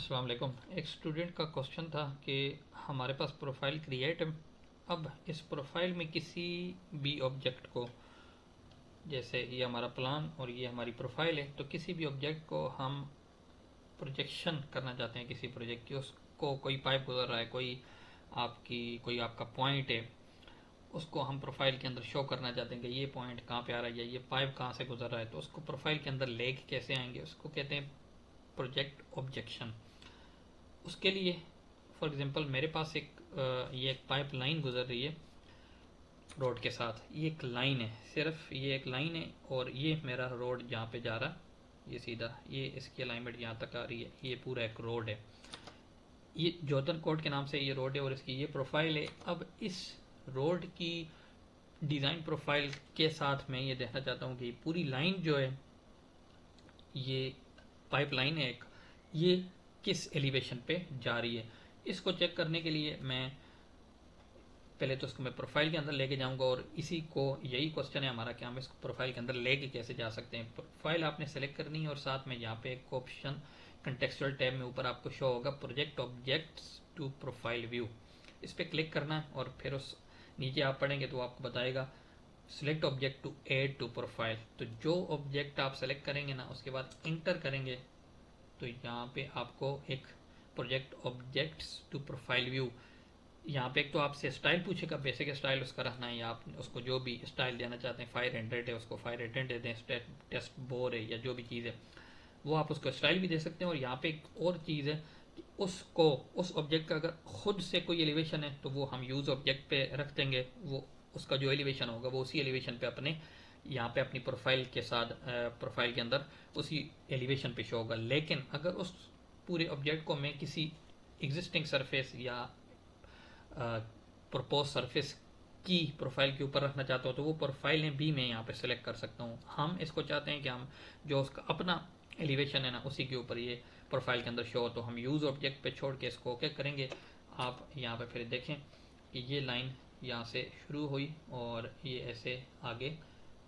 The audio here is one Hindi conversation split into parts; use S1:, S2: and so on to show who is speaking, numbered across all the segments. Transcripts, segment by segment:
S1: अस्सलाम वालेकुम। एक स्टूडेंट का क्वेश्चन था कि हमारे पास प्रोफाइल क्रिएट है। अब इस प्रोफाइल में किसी भी ऑब्जेक्ट को, जैसे ये हमारा प्लान और ये हमारी प्रोफाइल है, तो किसी भी ऑब्जेक्ट को हम प्रोजेक्शन करना चाहते हैं किसी प्रोजेक्ट की। उसको कोई पाइप गुजर रहा है, कोई आपका पॉइंट है, उसको हम प्रोफाइल के अंदर शो करना चाहते हैं कि ये पॉइंट कहाँ पे आ रहा है या ये पाइप कहाँ से गुजर रहा है। तो उसको प्रोफाइल के अंदर लेके कैसे आएंगे, उसको कहते हैं प्रोजेक्ट ऑब्जेक्शन। उसके लिए फॉर एग्जांपल मेरे पास ये एक पाइप लाइन गुजर रही है रोड के साथ। ये एक लाइन है, सिर्फ ये एक लाइन है, और ये मेरा रोड जहाँ पे जा रहा है, ये सीधा, ये इसकी अलाइनमेंट यहाँ तक आ रही है, ये पूरा एक रोड है। ये जॉर्डन कोड के नाम से ये रोड है और इसकी ये प्रोफाइल है। अब इस रोड की डिज़ाइन प्रोफाइल के साथ मैं ये देखना चाहता हूँ कि पूरी लाइन जो है, ये पाइप लाइन है एक, ये किस एलिवेशन पे जा रही है। इसको चेक करने के लिए मैं पहले तो इसको मैं प्रोफाइल के अंदर लेके जाऊंगा, और इसी को, यही क्वेश्चन है हमारा कि हम इसको प्रोफाइल के अंदर लेके कैसे जा सकते हैं। प्रोफाइल आपने सेलेक्ट करनी है और साथ में यहाँ पे एक ऑप्शन कंटेक्सचुअल टैब में ऊपर आपको शो होगा project objects to profile view. इस पर क्लिक करना है और फिर उस नीचे आप पढ़ेंगे तो आपको बताएगा select object to add to profile. तो जो ऑब्जेक्ट आप सेलेक्ट करेंगे ना, उसके बाद इंटर करेंगे तो यहाँ पे आपको एक project objects to profile view, यहाँ पे एक तो आपसे स्टाइल पूछेगा, बेसिक स्टाइल उसका रखना है, या आप उसको जो भी स्टाइल देना चाहते हैं, 500 है उसको 500 दे दें, टेस्ट बोर है या जो भी चीज़ है वो आप उसको स्टाइल भी दे सकते हैं। और यहाँ पे एक और चीज़ है कि उसको, उस ऑब्जेक्ट का अगर खुद से कोई एलिवेशन है तो वो हम यूज़ ऑब्जेक्ट पे रख देंगे, वो उसका जो एलिवेशन होगा वो उसी एलिवेशन पे अपने यहाँ पे अपनी प्रोफाइल के साथ, प्रोफाइल के अंदर उसी एलिवेशन पे शो होगा। लेकिन अगर उस पूरे ऑब्जेक्ट को मैं किसी एग्जिस्टिंग सरफेस या प्रपोज सरफेस की प्रोफाइल के ऊपर रखना चाहता हूँ तो वो प्रोफाइलें भी मैं यहाँ पे सेलेक्ट कर सकता हूँ। हम इसको चाहते हैं कि हम जो उसका अपना एलिवेशन है ना, उसी के ऊपर ये प्रोफाइल के अंदर शो हो, तो हम यूज़ ऑब्जेक्ट पे छोड़ के इसको ओके करेंगे। आप यहाँ पे फिर देखें कि ये लाइन यहाँ से शुरू हुई और ये ऐसे आगे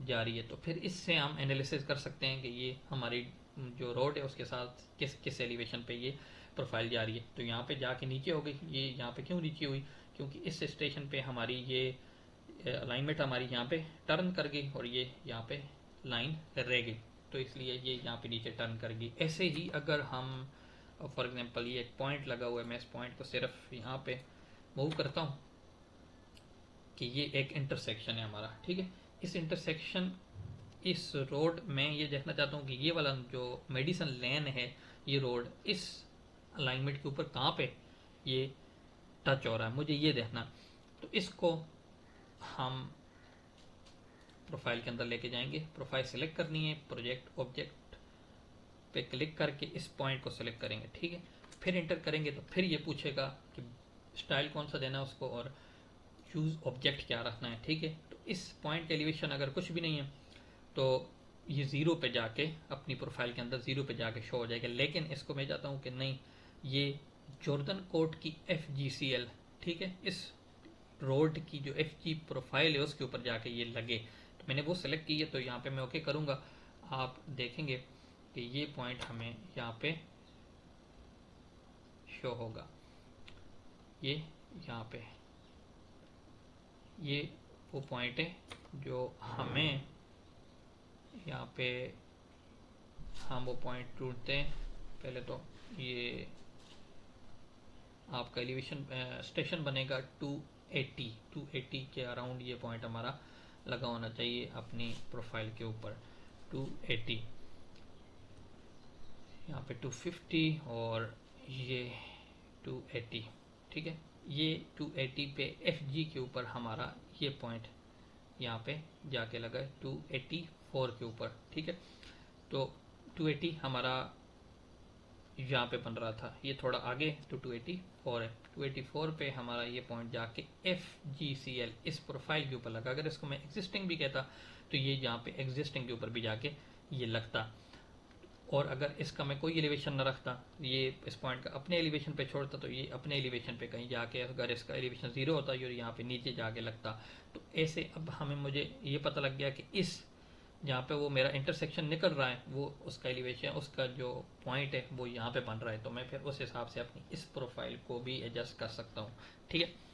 S1: जा रही है। तो फिर इससे हम एनालिसिस कर सकते हैं कि ये हमारी जो रोड है उसके साथ किस किस एलिवेशन पे ये प्रोफाइल जा रही है। तो यहाँ पे जाके नीचे हो गई, ये यहाँ पे क्यों नीचे हुई, क्योंकि इस स्टेशन पे हमारी ये अलाइनमेंट हमारी यहाँ पे टर्न कर गई और ये यहाँ पे लाइन रह गई, तो इसलिए ये यहाँ पे नीचे टर्न कर गई। ऐसे ही अगर हम फॉर एग्जांपल ये एक पॉइंट लगा हुआ है, मैं इस पॉइंट को सिर्फ यहाँ पे मूव करता हूँ कि ये एक इंटरसेक्शन है हमारा, ठीक है। इस इंटरसेक्शन, इस रोड में ये देखना चाहता हूँ कि ये वाला जो मेडिसन लेन है, ये रोड इस अलाइनमेंट के ऊपर कहाँ पे ये टच हो रहा है, मुझे ये देखना। तो इसको हम प्रोफाइल के अंदर लेके जाएंगे, प्रोफाइल सेलेक्ट करनी है, प्रोजेक्ट ऑब्जेक्ट पे क्लिक करके इस पॉइंट को सेलेक्ट करेंगे, ठीक है। फिर इंटर करेंगे तो फिर ये पूछेगा कि स्टाइल कौन सा देना है उसको और यूज ऑब्जेक्ट क्या रखना है, ठीक है। तो इस पॉइंट एलिवेशन अगर कुछ भी नहीं है तो ये ज़ीरो पे जाके अपनी प्रोफाइल के अंदर ज़ीरो पे जाके शो हो जाएगा। लेकिन इसको मैं चाहता हूँ कि नहीं, ये जॉर्डन कोड की FGCL, ठीक है, इस रोड की जो FG प्रोफाइल है उसके ऊपर जाके ये लगे। तो मैंने वो सेलेक्ट की है, तो यहाँ पे मैं ओके करूँगा। आप देखेंगे कि ये पॉइंट हमें यहाँ पे शो होगा, ये यहाँ पे, ये वो पॉइंट है जो हमें यहाँ पे, हम वो पॉइंट ढूंढते हैं। पहले तो ये आपका एलिवेशन स्टेशन बनेगा 280 के अराउंड, ये पॉइंट हमारा लगा होना चाहिए अपनी प्रोफाइल के ऊपर 280, यहाँ पे 250 और ये 280, ठीक है। ये 280 पे FG के ऊपर हमारा ये पॉइंट यहाँ पे जाके लगा है 284 के ऊपर, ठीक है। तो 280 हमारा यहाँ पे बन रहा था, ये थोड़ा आगे तो 284 है। 284 पे हमारा ये पॉइंट जाके FGCL इस प्रोफाइल के ऊपर लगा। अगर इसको मैं एग्जिस्टिंग भी कहता तो ये यहाँ पे एग्जिस्टिंग के ऊपर भी जाके ये लगता। और अगर इसका मैं कोई एलिवेशन न रखता, ये इस पॉइंट का अपने एलिवेशन पे छोड़ता, तो ये अपने एलिवेशन पे कहीं जाके, अगर इसका एलिवेशन ज़ीरो होता और यहाँ पे नीचे जाके लगता। तो ऐसे अब मुझे ये पता लग गया कि इस जहाँ पे वो मेरा इंटरसेक्शन निकल रहा है वो उसका एलिवेशन, उसका जो पॉइंट है वो यहाँ पे बन रहा है, तो मैं फिर उस हिसाब से अपनी इस प्रोफाइल को भी एडजस्ट कर सकता हूँ। ठीक है।